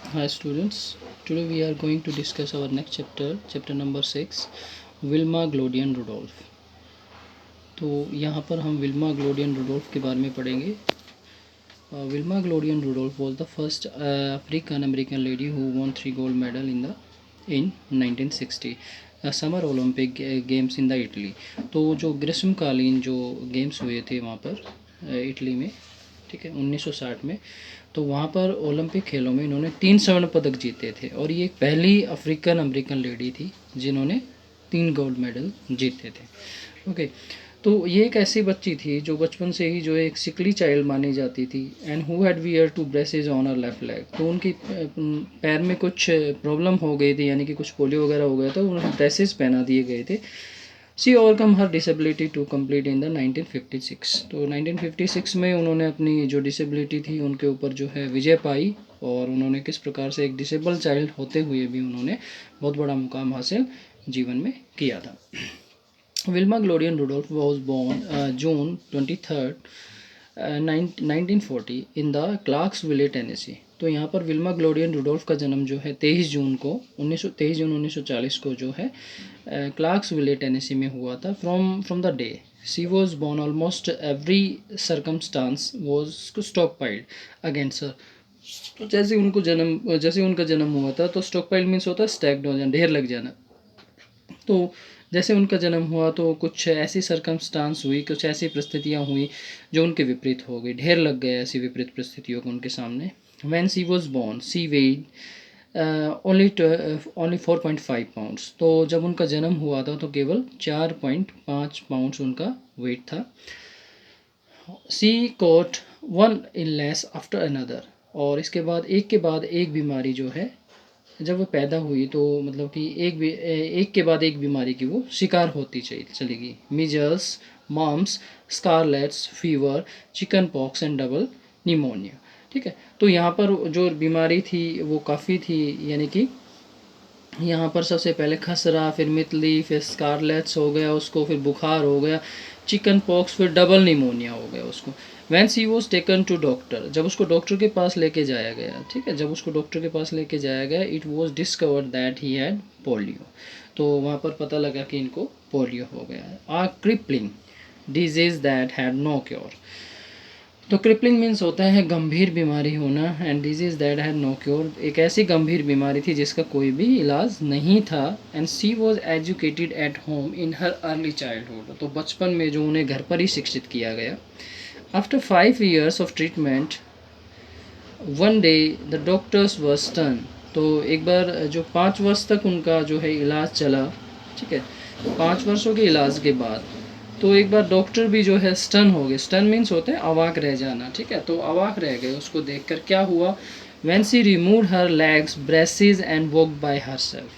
Hi students, today we are going to discuss our next chapter, chapter number 6, Wilma Glodean Rudolph. तो यहाँ पर हम Wilma Glodean Rudolf के बारे में पढ़ेंगे। Wilma Glodean Rudolph was the first African American lady who won 3 gold medal in 1960 summer Olympic games in the Italy. तो जो ग्रीष्मकालीन जो गेम्स हुए थे वहाँ पर इटली में, ठीक है, 1960 में, तो वहाँ पर ओलंपिक खेलों में इन्होंने 3 स्वर्ण पदक जीते थे और ये पहली अफ्रीकन अमेरिकन लेडी थी जिन्होंने 3 गोल्ड मेडल जीते थे। ओके, तो ये एक ऐसी बच्ची थी जो बचपन से ही जो एक सिकली चाइल्ड मानी जाती थी and who had wear to braces on her left leg. तो उनकी पैर में कुछ प्रॉब्लम हो गई थी, यानी कि कुछ पोलियो वगैरह हो गया था, उन्हें ब्रेसेज पहना दिए गए थे। She overcome her disability to complete in the 1956। तो 1956 में उन्होंने अपनी जो डिसेबिलिटी थी उनके ऊपर जो है विजय पाई और उन्होंने किस प्रकार से एक डिसेबल चाइल्ड होते हुए भी उन्होंने बहुत बड़ा मुकाम हासिल जीवन में किया था। Wilma Glodean Rudolph was born June 23 1940 in the Clarksville Tennessee. तो यहाँ पर विल्मा ग्लोडियन रुडोल्फ का जन्म जो है 23 जून 1940 को जो है क्लार्क्सविले टेनेसी में हुआ था। From the day she was born almost every circumstance was stock piled against her. तो जैसे उनका जन्म हुआ था तो स्टॉक पाइल्ड मीन्स होता है स्टैक्ड हो जाना, ढेर लग जाना। तो जैसे उनका जन्म हुआ तो कुछ ऐसी सरकमस्टांस हुई, कुछ ऐसी परिस्थितियाँ हुई जो उनके विपरीत हो गई, ढेर लग गए ऐसी विपरीत परिस्थितियों को उनके सामने। When she was born she weighed only 4.5 pounds. तो जब उनका जन्म हुआ था तो केवल 4.5 पाउंड्स उनका वेट था। She caught one illness after another. और इसके बाद एक बीमारी जो है जब वो पैदा हुई तो मतलब कि एक के बाद एक बीमारी की वो शिकार होती चलेगी। Measles, mumps, scarlets fever, chicken pox and double pneumonia. ठीक है, तो यहाँ पर जो बीमारी थी वो काफ़ी थी, यानी कि यहाँ पर सबसे पहले खसरा, फिर मितली, फिर स्कारलेट्स हो गया उसको, फिर बुखार हो गया, चिकन पॉक्स, फिर डबल निमोनिया हो गया उसको। When she was taken to doctor, जब उसको डॉक्टर के पास लेके जाया गया, ठीक है, जब उसको डॉक्टर के पास लेके जाया गया, it was discovered that he had polio. तो वहाँ पर पता लगा कि इनको पोलियो हो गया है। A crippling disease that had no cure. तो क्रिपलिंग मीन्स होता है गंभीर बीमारी होना and disease that had no cure, एक ऐसी गंभीर बीमारी थी जिसका कोई भी इलाज नहीं था। And she was educated at home in her early childhood. तो बचपन में जो उन्हें घर पर ही शिक्षित किया गया। After 5 years of treatment one day the doctors were stun. तो एक बार जो 5 वर्ष तक उनका जो है इलाज चला, ठीक है, 5 वर्षों के इलाज के बाद तो एक बार डॉक्टर भी जो है स्टन हो गए। स्टन मीन्स होते हैं अवाक रह जाना, ठीक है, तो अवाक रह गए उसको देखकर। क्या हुआ? When she removed her legs braces and walk by herself.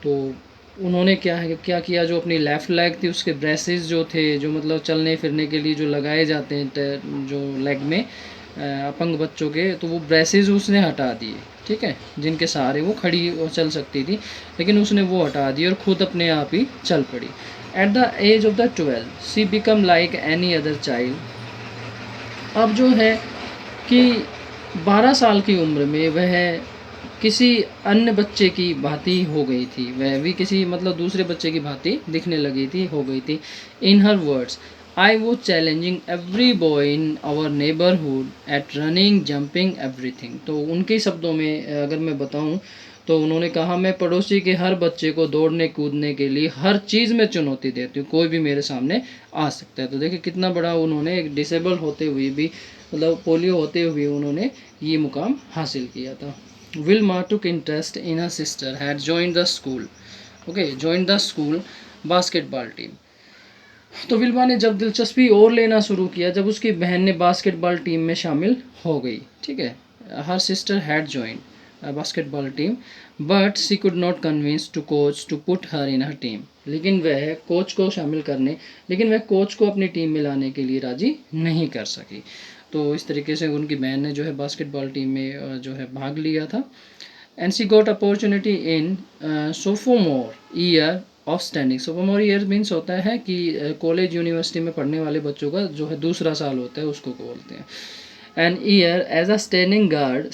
तो उन्होंने क्या किया, जो अपनी लेफ़्ट लेग थी उसके ब्रेसेस जो थे, जो मतलब चलने फिरने के लिए जो लगाए जाते हैं जो लेग में अपंग बच्चों के, तो वो ब्रेसेस उसने हटा दिए, ठीक है, जिनके सहारे वो खड़ी और चल सकती थी, लेकिन उसने वो हटा दिए और ख़ुद अपने आप ही चल पड़ी। At the age of the 12 she become like any other child. अब जो है कि 12 साल की उम्र में वह किसी अन्य बच्चे की भांति हो गई थी, वह भी किसी मतलब दूसरे बच्चे की भांति दिखने लगी थी, हो गई थी। In her words, I was challenging every boy in our neighbourhood at running jumping everything. तो उनके शब्दों में अगर मैं बताऊं तो उन्होंने कहा, मैं पड़ोसी के हर बच्चे को दौड़ने कूदने के लिए हर चीज़ में चुनौती देती हूँ, कोई भी मेरे सामने आ सकता है। तो देखिए कितना बड़ा उन्होंने एक डिसेबल होते हुए भी, मतलब पोलियो होते हुए उन्होंने ये मुकाम हासिल किया था। Wilma took interest in her sister had joined the school, okay, joined the school basketball team. तो विल्मा ने जब दिलचस्पी और लेना शुरू किया जब उसकी बहन ने बास्केटबॉल टीम में शामिल हो गई, ठीक है, her sister had joined basketball team but she could not convince to coach to put her in her team. लेकिन वह कोच को अपनी टीम में लाने के लिए राजी नहीं कर सकी। तो इस तरीके से उनकी बहन ने जो है बास्केटबॉल टीम में जो है भाग लिया था। And she got opportunity in sophomore year of standing. Sophomore year means होता है कि कॉलेज यूनिवर्सिटी में पढ़ने वाले बच्चों का जो है दूसरा साल होता है, उसको बोलते हैं। an year as a standing guard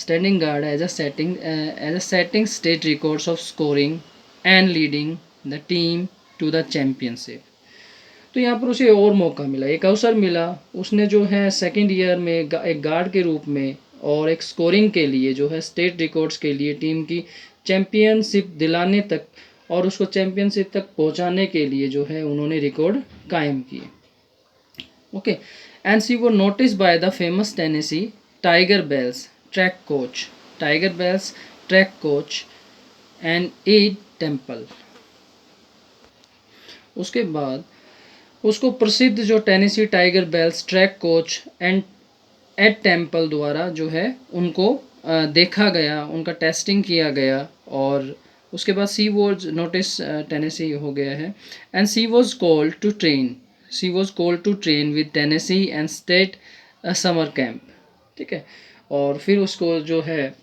as a setting state records of scoring and leading the team to the championship. तो यहाँ पर उसे और मौका मिला, एक अवसर मिला, उसने जो है सेकंड ईयर में एक गार्ड के रूप में और एक स्कोरिंग के लिए जो है स्टेट रिकॉर्ड्स के लिए टीम की चैम्पियनशिप दिलाने तक और उसको चैम्पियनशिप तक पहुंचाने के लिए जो है उन्होंने रिकॉर्ड कायम किए. Okay, and she was notice by the famous Tennessee Tiger Belles track coach and Ed Temple. उसके बाद उसको प्रसिद्ध जो Tennessee Tiger Belles track coach and Ed Temple द्वारा जो है उनको देखा गया, उनका टेस्टिंग किया गया. और उसके बाद सी वॉज नोटिस टेनेसी हो गया है. And she was called to train with Tennessee and state summer camp. ठीक है, और फिर उसको जो है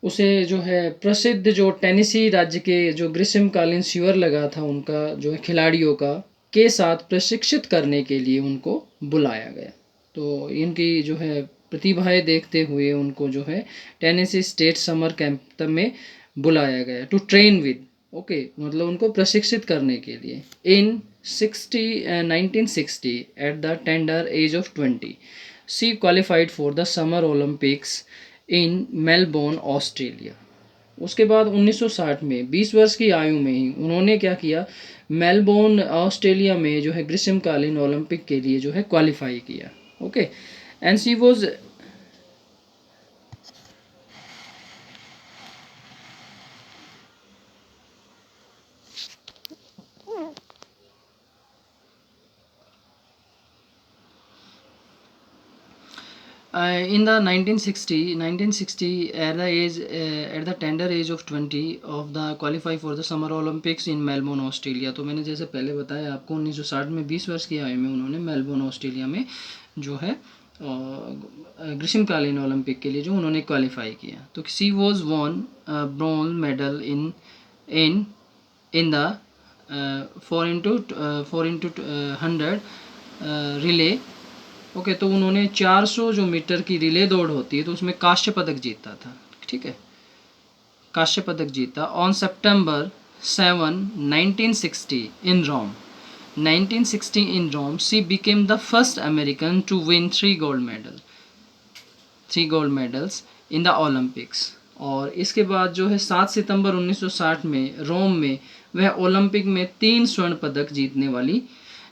उसे जो है प्रसिद्ध जो टेनेसी राज्य के जो ग्रीष्मकालीन शिविर लगा था उनका जो है खिलाड़ियों का के साथ प्रशिक्षित करने के लिए उनको बुलाया गया. तो इनकी जो है प्रतिभाएं देखते हुए उनको जो है टेनेसी स्टेट समर कैंप में बुलाया गया टू ट्रेन विद. ओके, मतलब उनको प्रशिक्षित करने के लिए. इन 1960 at the tender as of 20 she qualified for the summer Olympics in Melbourne Australia. उसके बाद 1960 में 20 वर्ष की आयु में ही उन्होंने क्या किया, मेलबोर्न ऑस्ट्रेलिया में जो है ग्रीष्मकालीन ओलंपिक के लिए जो है क्वालिफाई किया. Okay, and she was in the 1960 at the tender age of 20 of the qualify for the summer olympics in melbourne Australia. तो मैंने जैसे पहले बताया आपको 1960 में 20 वर्ष की आयु में उन्होंने मेलबोर्न ऑस्ट्रेलिया में जो है ग्रीष्मकालीन ओलंपिक के लिए जो उन्होंने क्वालिफाई किया. तो she was won bronze medal in the 4x100 relay. Okay, तो उन्होंने 400 जो मीटर की रिले दौड़ होती है तो उसमें कांस्य पदक जीता था. ठीक है, कांस्य पदक जीता on September 7, 1960 in Rome. 1960 in Rome, she became the first American to win 3 gold medals in the Olympics. और इसके बाद जो है 7 सितंबर 1960 में रोम में वह ओलंपिक में 3 स्वर्ण पदक जीतने वाली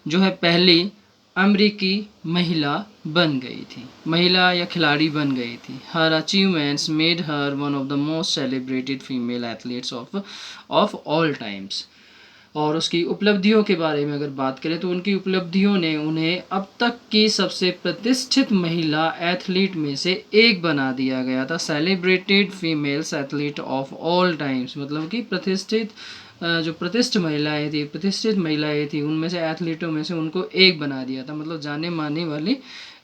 जो है पहली अमेरिकी महिला बन गई थी, महिला या खिलाड़ी बन गई थी. Her achievements made her one of the most celebrated female athletes of all times. और उसकी उपलब्धियों के बारे में अगर बात करें तो उनकी उपलब्धियों ने उन्हें अब तक की सबसे प्रतिष्ठित महिला एथलीट में से एक बना दिया गया था. Celebrated females athlete of all times, मतलब कि जो प्रतिष्ठित महिलाएं थी उनमें से एथलीटों में से उनको एक बना दिया था, मतलब जाने माने वाली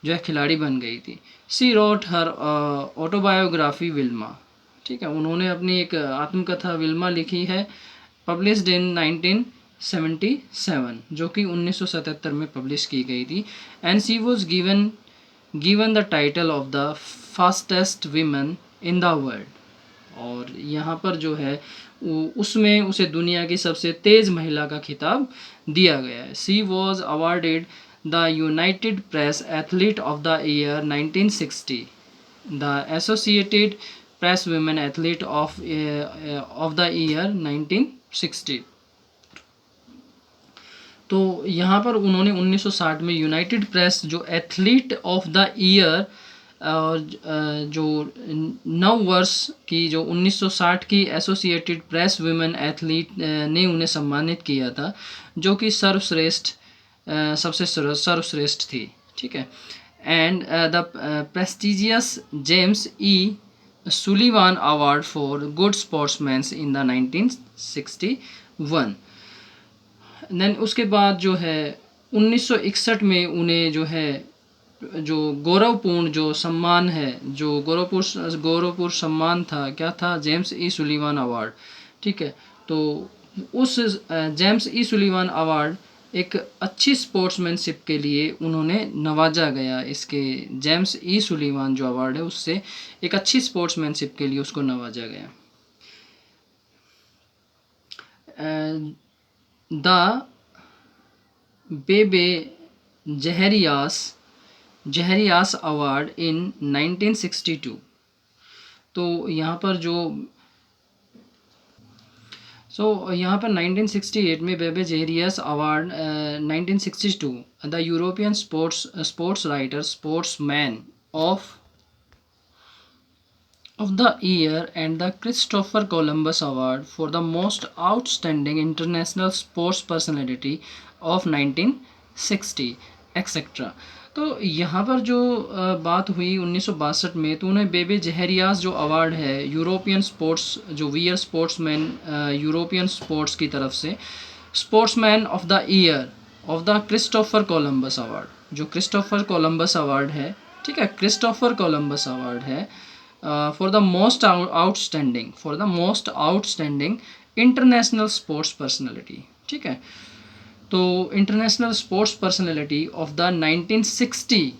जो है खिलाड़ी बन गई थी. सी रोट हर ऑटोबायोग्राफी विल्मा. ठीक है, उन्होंने अपनी एक आत्मकथा विल्मा लिखी है, पब्लिश्ड इन 1977, जो कि 1977 में पब्लिश की गई थी. And she was given the title of the fastest women in the world. और यहाँ पर जो है उसमें उसे दुनिया की सबसे तेज़ महिला का खिताब दिया गया है. She was awarded the United press athlete of the year 1960, the associated press women athlete of the year 1960. तो यहाँ पर उन्होंने 1960 में यूनाइटेड प्रेस जो एथलीट ऑफ द ईयर और जो 9 वर्ष की जो 1960 की एसोसिएटेड प्रेस वुमेन एथलीट ने उन्हें सम्मानित किया था, जो कि सबसे सर्वश्रेष्ठ थी. ठीक है, and the prestigious James E Sullivan award for good sportsman in the 1961. Then उसके बाद जो है 1961 में उन्हें जो है जो गौरवपूर्ण जो सम्मान है, जो गौरवपूर्ण सम्मान था, क्या था, जेम्स ई सुलिवान अवार्ड. ठीक है, तो उस जेम्स ई सुलिवान अवार्ड एक अच्छी स्पोर्ट्समैनशिप के लिए उन्होंने नवाजा गया। इसके जेम्स ई सुलीवान जो अवार्ड है उससे एक अच्छी स्पोर्ट्समैनशिप के लिए उसको नवाजा गया। द बेबे जहरियास अवार्ड इन 1962। तो यहाँ पर जो यहाँ पर 1968 में Babe Zaharias award 1962 the European sports writer sportsman of the year and the Christopher Columbus Award for the most outstanding international sports personality of 1960 etcetera. तो यहाँ पर जो बात हुई 1962 में, तो उन्हें बेबे जहरियास जो अवार्ड है यूरोपियन स्पोर्ट्स जो वीयर स्पोर्ट्समैन यूरोपियन स्पोर्ट्स की तरफ से sportsman of the year of the Christopher Columbus award, जो क्रिस्टोफर कोलंबस अवार्ड है, ठीक है, क्रिस्टोफर कोलंबस अवार्ड है for the most outstanding international sports personality. ठीक है, तो international sports personality of the 1960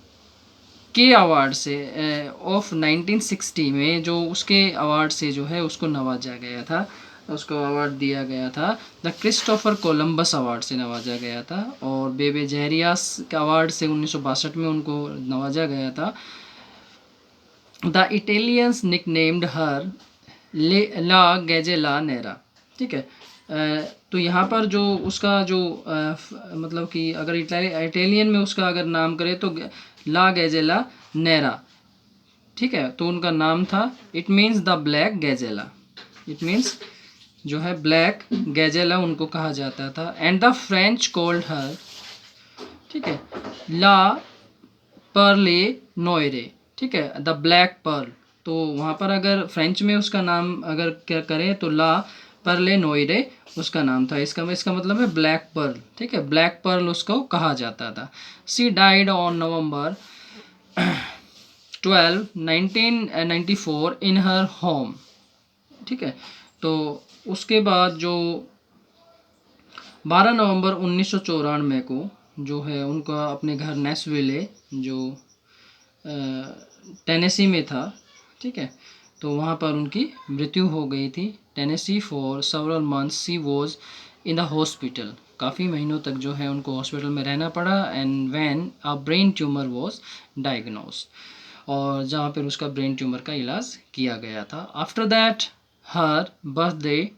के अवार्ड से ऑफ 1960 में जो उसके अवार्ड से जो है उसको नवाजा गया था, उसको अवार्ड दिया गया था द क्रिस्टोफर कोलंबस अवार्ड से नवाजा गया था। और बेबे जहरियास के अवार्ड से 1962 में उनको नवाजा गया था। द इटालियंस निकनेम्ड हर ला गैजेला नेरा। ठीक है, तो यहाँ पर जो उसका जो मतलब कि अगर इटालियन में उसका अगर नाम करें तो ला गैजेला नेरा, ठीक है, तो उनका नाम था, it means the black gazelle, it means जो है ब्लैक गैजेला उनको कहा जाता था। And the French called her, ठीक है, ला पर्ले नोयरे, ठीक है, द ब्लैक पर्ल। तो वहाँ पर अगर फ्रेंच में उसका नाम अगर क्या करें तो ला पर्ले नोयरे उसका नाम था। इसका मतलब है ब्लैक पर्ल, ठीक है, ब्लैक पर्ल उसको कहा जाता था। She died on November 12, 1994 in her home. ठीक है, तो उसके बाद जो 12 नवंबर 1994 को जो है उनका अपने घर नेशविले जो टेनेसी में था, ठीक है, तो वहाँ पर उनकी मृत्यु हो गई थी। Tennessee for several months she was in the hospital, काफ़ी महीनों तक जो है उनको हॉस्पिटल में रहना पड़ा। And when a brain tumour was diagnosed, और जहाँ पर उसका ब्रेन ट्यूमर का इलाज किया गया था। After that her birthday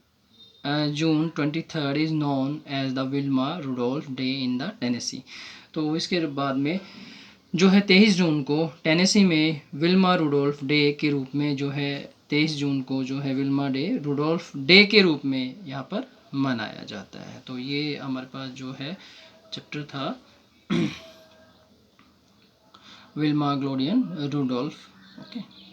June 23 is known as the Wilma Rudolph day in the Tennessee. तो इसके बाद में जो है 23 जून को टेनेसी में विल्मा रुडोल्फ डे के रूप में जो है 23 जून को जो है विल्मा डे रुडोल्फ डे के रूप में यहाँ पर मनाया जाता है। तो ये हमारे पास जो है चैप्टर था विल्मा ग्लोडियन रुडोल्फ। ओके।